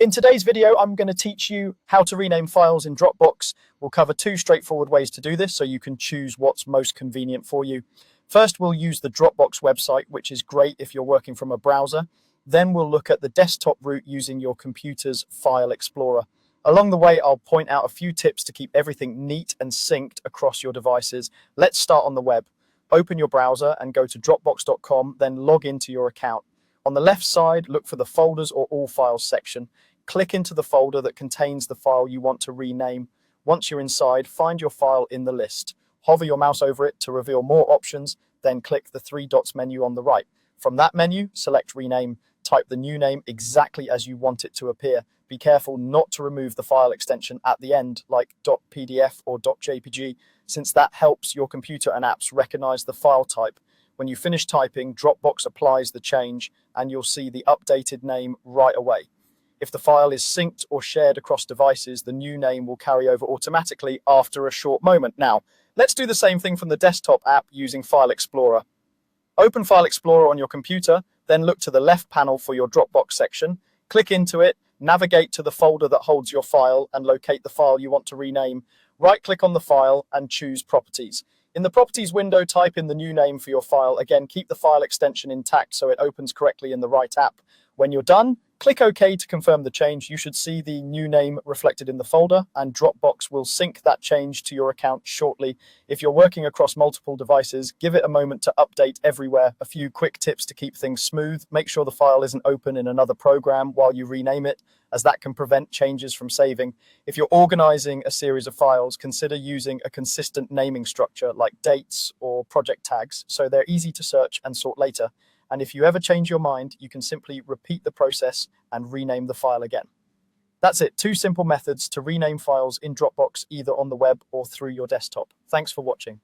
In today's video, I'm going to teach you how to rename files in Dropbox. We'll cover two straightforward ways to do this so you can choose what's most convenient for you. First, we'll use the Dropbox website, which is great if you're working from a browser. Then we'll look at the desktop route using your computer's File Explorer. Along the way, I'll point out a few tips to keep everything neat and synced across your devices. Let's start on the web. Open your browser and go to dropbox.com, then log into your account. On the left side, look for the Folders or All Files section. Click into the folder that contains the file you want to rename. Once you're inside, find your file in the list. Hover your mouse over it to reveal more options, then click the three dots menu on the right. From that menu, select Rename. Type the new name exactly as you want it to appear. Be careful not to remove the file extension at the end, like .pdf or .jpg, since that helps your computer and apps recognize the file type. When you finish typing, Dropbox applies the change, and you'll see the updated name right away. If the file is synced or shared across devices, the new name will carry over automatically after a short moment. Now, let's do the same thing from the desktop app using File Explorer. Open File Explorer on your computer, then look to the left panel for your Dropbox section. Click into it, navigate to the folder that holds your file, and locate the file you want to rename. Right-click on the file and choose Properties. In the Properties window, type in the new name for your file. Again, keep the file extension intact so it opens correctly in the right app. When you're done, click OK to confirm the change. You should see the new name reflected in the folder, and Dropbox will sync that change to your account shortly. If you're working across multiple devices, give it a moment to update everywhere. A few quick tips to keep things smooth. Make sure the file isn't open in another program while you rename it, as that can prevent changes from saving. If you're organizing a series of files, consider using a consistent naming structure like dates or project tags so they're easy to search and sort later. And if you ever change your mind, you can simply repeat the process and rename the file again. That's it, two simple methods to rename files in Dropbox, either on the web or through your desktop. Thanks for watching.